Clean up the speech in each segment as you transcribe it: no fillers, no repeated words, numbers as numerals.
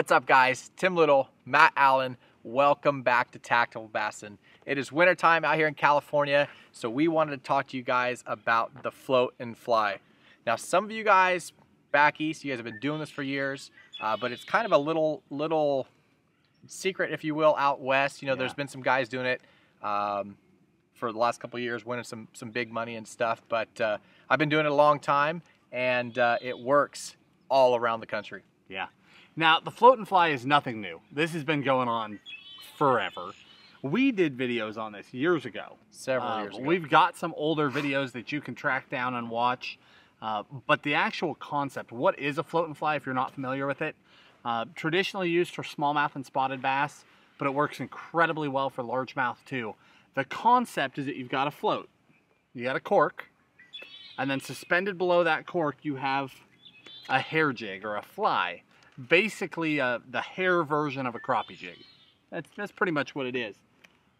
What's up, guys? Tim Little, Matt Allen. Welcome back to Tactical Bassin. It is wintertime out here in California, so we wanted to talk to you guys about the float and fly. Now, some of you guys back east, you guys have been doing this for years, but it's kind of a little secret, if you will, out west. You know, there's been some guys doing it for the last couple of years, winning some big money and stuff, but I've been doing it a long time, and it works all around the country. Yeah. Now, the float and fly is nothing new. This has been going on forever. We did videos on this years ago. Several years ago. We've got some older videos that you can track down and watch. But the actual concept, what is a float and fly if you're not familiar with it? Traditionally used for smallmouth and spotted bass, but it works incredibly well for largemouth too. The concept is that you've got a float, you got a cork, and then suspended below that cork you have a hair jig or a fly. Basically the hair version of a crappie jig. That's pretty much what it is.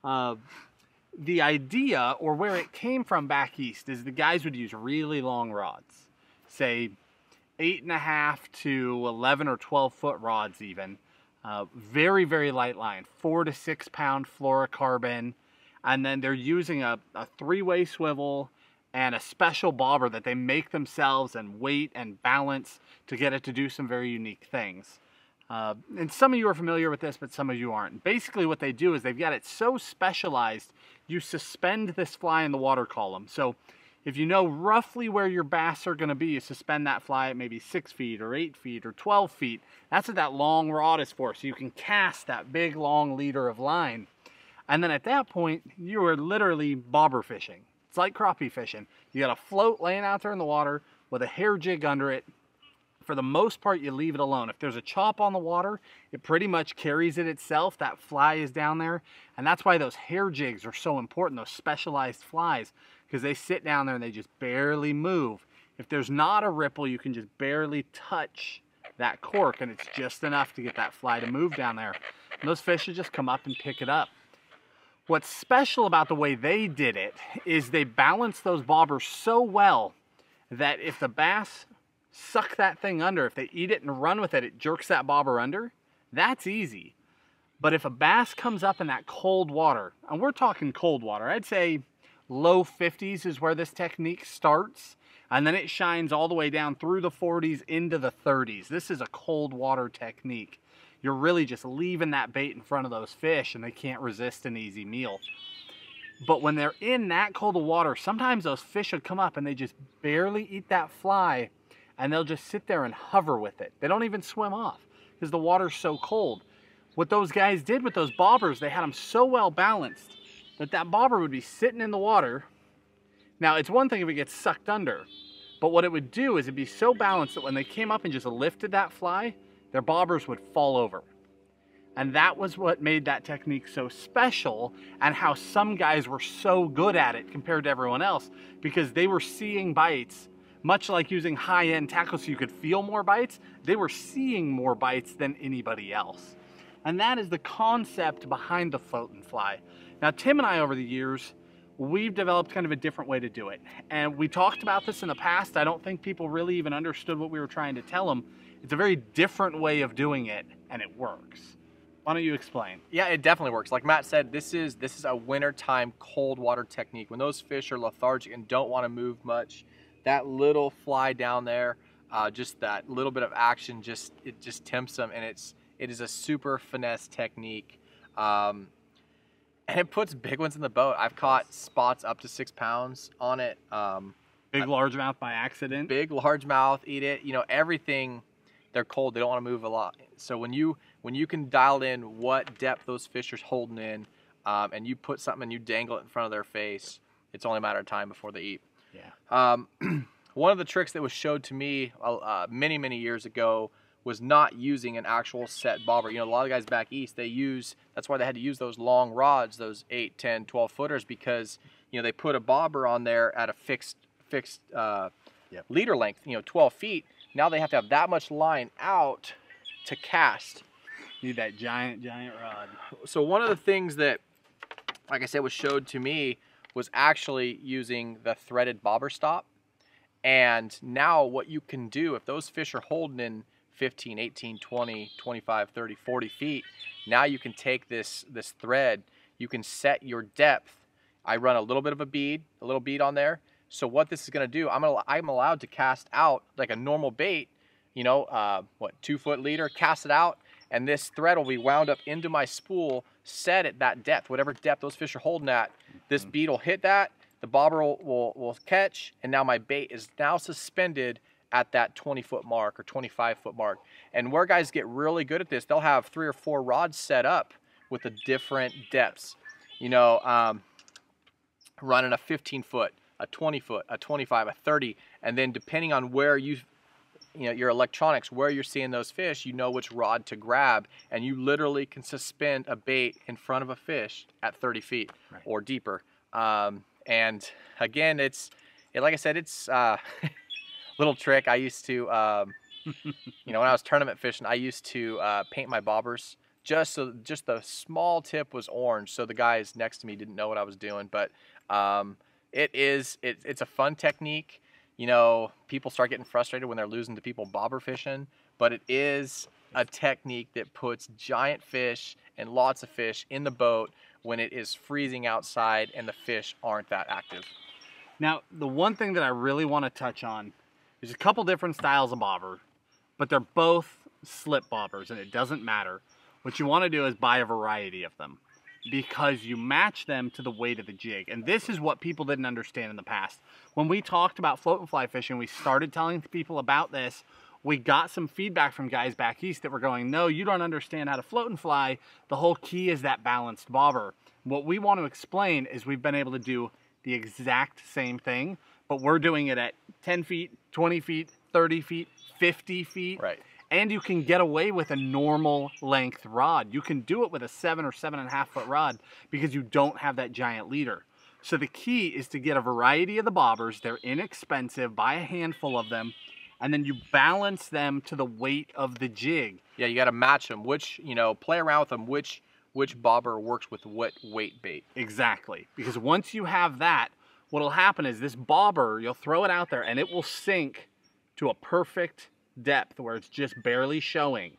The idea, or where it came from back east, is the guys would use really long rods, say 8.5 to 11 or 12 foot rods even. Very, very light line, 4 to 6 pound fluorocarbon, and then they're using a three-way swivel and a special bobber that they make themselves and weight and balance to get it to do some very unique things. And some of you are familiar with this, but some of you aren't. Basically what they do is they've got it so specialized, you suspend this fly in the water column. So if you know roughly where your bass are gonna be, you suspend that fly at maybe 6 feet or 8 feet or 12 feet. That's what that long rod is for, so you can cast that big long leader of line. And then at that point, you are literally bobber fishing. It's like crappie fishing. You got a float laying out there in the water with a hair jig under it. For the most part, you leave it alone. If there's a chop on the water, it pretty much carries it itself. That fly is down there. And that's why those hair jigs are so important, those specialized flies, because they sit down there and they just barely move. If there's not a ripple, you can just barely touch that cork, and it's just enough to get that fly to move down there. And those fish will just come up and pick it up. What's special about the way they did it is they balanced those bobbers so well that if the bass suck that thing under, if they eat it and run with it, it jerks that bobber under. That's easy. But if a bass comes up in that cold water, and we're talking cold water, I'd say low 50s is where this technique starts, and then it shines all the way down through the 40s into the 30s. This is a cold water technique. You're really just leaving that bait in front of those fish and they can't resist an easy meal. But when they're in that cold of water, sometimes those fish will come up and they just barely eat that fly, and they'll just sit there and hover with it. They don't even swim off because the water's so cold. What those guys did with those bobbers, they had them so well balanced that that bobber would be sitting in the water. Now, it's one thing if it gets sucked under, but what it would do is it'd be so balanced that when they came up and just lifted that fly, their bobbers would fall over. And that was what made that technique so special, and how some guys were so good at it compared to everyone else, because they were seeing bites, much like using high-end tackle so you could feel more bites. They were seeing more bites than anybody else. And that is the concept behind the float and fly. Now, Tim and I, over the years, we've developed kind of a different way to do it. And we talked about this in the past. I don't think people really even understood what we were trying to tell them. It's a very different way of doing it, and it works. Why don't you explain? Yeah, it definitely works. Like Matt said, this is a wintertime cold water technique. When those fish are lethargic and don't want to move much, that little fly down there, just that little bit of action, it just tempts them, and it is a super finesse technique. And it puts big ones in the boat. I've caught spots up to 6 pounds on it. Big largemouth by accident. Big largemouth, eat it. You know, everything. They're cold, they don't want to move a lot. So when you can dial in what depth those fish are holding in, and you put something and you dangle it in front of their face, it's only a matter of time before they eat. Yeah. One of the tricks that was showed to me many years ago was not using an actual set bobber. You know, a lot of guys back east, that's why they had to use those long rods, those 8, 10, 12 footers, because, you know, they put a bobber on there at a fixed leader length, you know, 12 feet. Now they have to have that much line out to cast. You need that giant rod. So one of the things that, like I said, was showed to me was actually using the threaded bobber stop. And now what you can do, if those fish are holding in 15, 18, 20, 25, 30, 40 feet. Now you can take this thread, you can set your depth. I run a little bit of a little bead on there. So what this is gonna do, I'm allowed to cast out like a normal bait, you know, 2 foot leader, cast it out, and this thread will be wound up into my spool, set at that depth, whatever depth those fish are holding at. This bead will hit that, the bobber will catch, and now my bait is now suspended at that 20-foot mark or 25-foot mark. And where guys get really good at this, they'll have 3 or 4 rods set up with the different depths. You know, running a 15-foot, a 20-foot, a 25, a 30, and then depending on where you know, your electronics, where you're seeing those fish, you know which rod to grab, and you literally can suspend a bait in front of a fish at 30 feet or deeper. And again, like I said, it's a little trick. I used to, you know, when I was tournament fishing, I used to paint my bobbers just the small tip was orange, so the guys next to me didn't know what I was doing. But it's a fun technique. You know, people start getting frustrated when they're losing to people bobber fishing, but it is a technique that puts giant fish and lots of fish in the boat when it is freezing outside and the fish aren't that active. Now, the one thing that I really want to touch on is a couple different styles of bobber, but they're both slip bobbers, and it doesn't matter. What you want to do is buy a variety of them, because you match them to the weight of the jig. And this is what people didn't understand in the past. When we talked about float and fly fishing, we started telling people about this, we got some feedback from guys back east that were going, no, you don't understand how to float and fly. The whole key is that balanced bobber. What we want to explain is we've been able to do the exact same thing, but we're doing it at 10 feet, 20 feet, 30 feet, 50 feet. Right. And you can get away with a normal length rod. You can do it with a 7 or 7.5 foot rod because you don't have that giant leader. So the key is to get a variety of the bobbers. They're inexpensive, buy a handful of them, and then you balance them to the weight of the jig. Yeah, you got to match them, you know, play around with them, which bobber works with what weight bait. Exactly, because once you have that, what'll happen is this bobber, you'll throw it out there and it will sink to a perfect depth where it's just barely showing.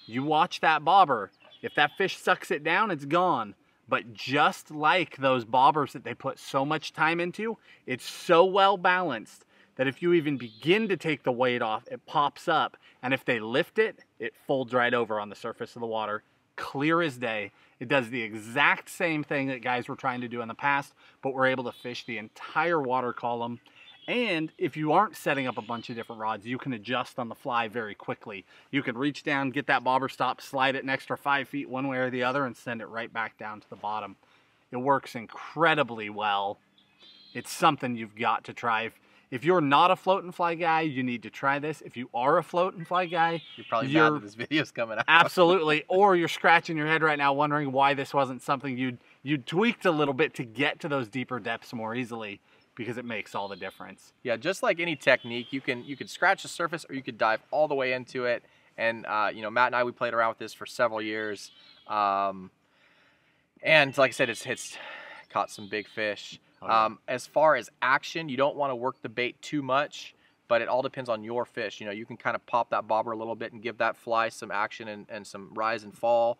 You watch that bobber, if that fish sucks it down, it's gone. But just like those bobbers that they put so much time into, it's so well balanced that if you even begin to take the weight off, it pops up, and if they lift it, it folds right over on the surface of the water, clear as day. It does the exact same thing that guys were trying to do in the past, but we're able to fish the entire water column. And if you aren't setting up a bunch of different rods, you can adjust on the fly very quickly. You can reach down, get that bobber stop, slide it an extra 5 feet one way or the other, and send it right back down to the bottom. It works incredibly well. It's something you've got to try. If you're not a float and fly guy, you need to try this. If you are a float and fly guy, you're probably mad that this video's coming out. Absolutely. Or you're scratching your head right now wondering why this wasn't something you'd tweaked a little bit to get to those deeper depths more easily, because it makes all the difference. Yeah, just like any technique, you can scratch the surface or you could dive all the way into it. And you know, Matt and I, we played around with this for several years. And like I said, it's caught some big fish. Oh, yeah. As far as action, you don't want to work the bait too much, but it all depends on your fish. You know, you can kind of pop that bobber a little bit and give that fly some action and some rise and fall.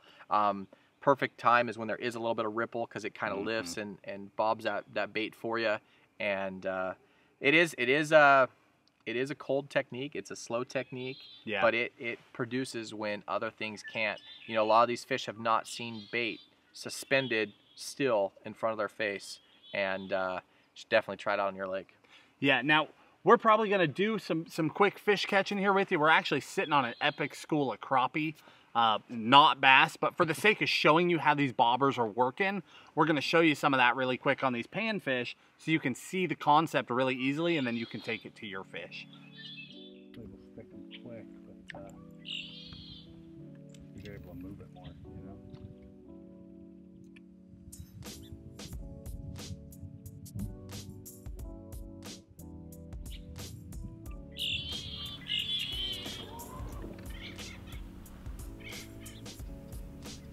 Perfect time is when there is a little bit of ripple, because it kind of lifts and bobs that bait for you. And it is a cold technique. It's a slow technique, yeah, but it produces when other things can't. You know, a lot of these fish have not seen bait suspended still in front of their face, and should definitely try it out on your lake. Yeah. Now we're probably going to do some quick fish catching here with you. We're actually sitting on an epic school of crappie. Not bass, but for the sake of showing you how these bobbers are working, we're going to show you some of that really quick on these panfish so you can see the concept really easily, and then you can take it to your fish. A little thick and quick, but you're able to move it more, you know?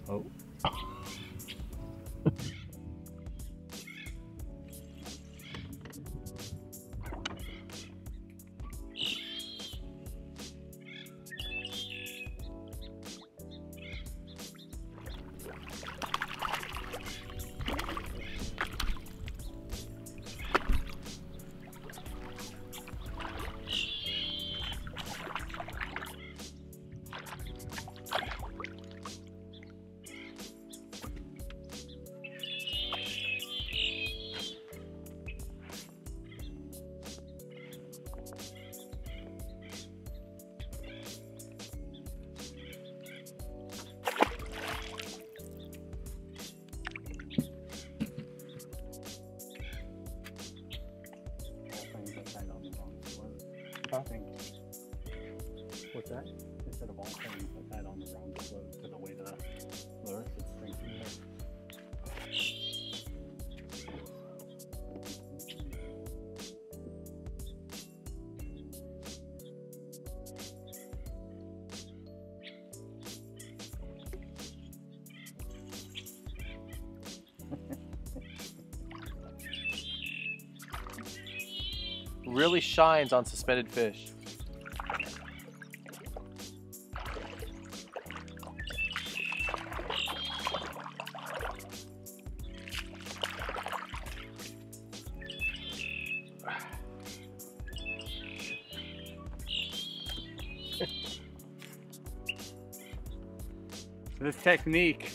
Oh. think. What's that? Instead of all things, I tied on the wrong float to the way the rest of the thing there. Really shines on suspended fish. This technique,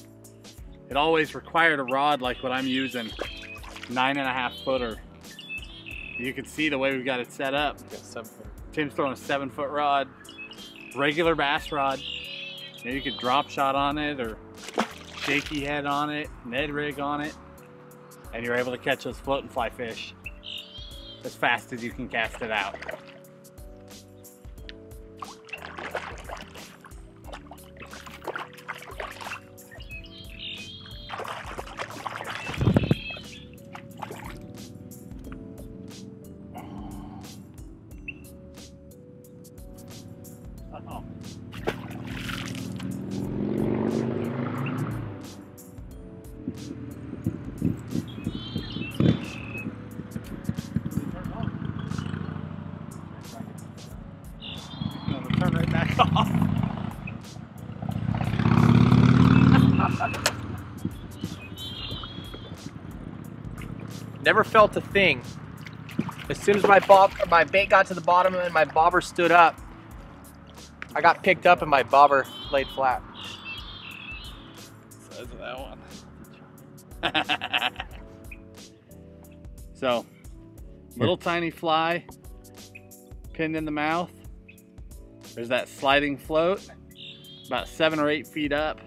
it always required a rod like what I'm using, 9.5 footer. You can see the way we've got it set up. Yeah, 7 footer. Tim's throwing a 7-foot rod, regular bass rod. You know, you could drop shot on it or shaky head on it, Ned rig on it, and you're able to catch those float and fly fish as fast as you can cast it out. Uh-oh. Turn right back off. Never felt a thing. As soon as my bait got to the bottom and my bobber stood up, I got picked up and my bobber laid flat. Says that one. So, little tiny fly, pinned in the mouth. There's that sliding float, about 7 or 8 feet up.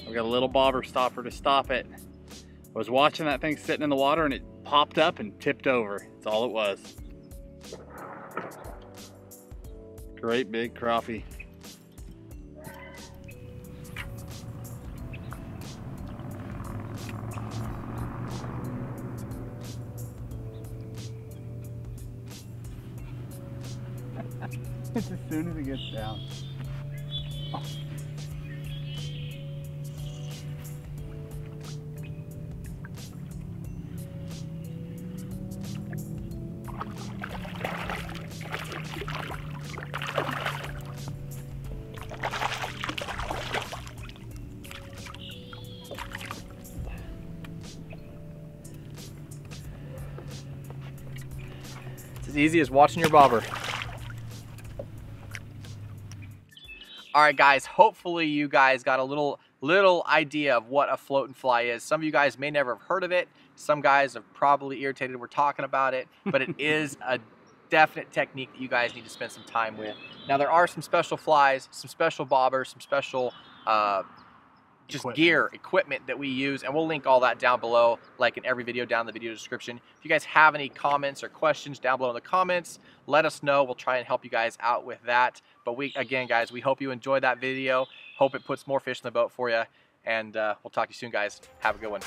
I've got a little bobber stopper to stop it. I was watching that thing sitting in the water and it popped up and tipped over. That's all it was. Great big crappie. As soon as it gets down. Oh. It's as easy as watching your bobber. All right, guys, hopefully you guys got a little idea of what a float and fly is. Some of you guys may never have heard of it. Some guys are probably irritated we're talking about it, but it is a definite technique that you guys need to spend some time with. Now, there are some special flies, some special bobbers, some special just equipment that we use, and we'll link all that down below, like in every video down in the video description. If you guys have any comments or questions down below in the comments, let us know. We'll try and help you guys out with that. But again, guys, we hope you enjoyed that video. Hope it puts more fish in the boat for you, and we'll talk to you soon, guys. Have a good one.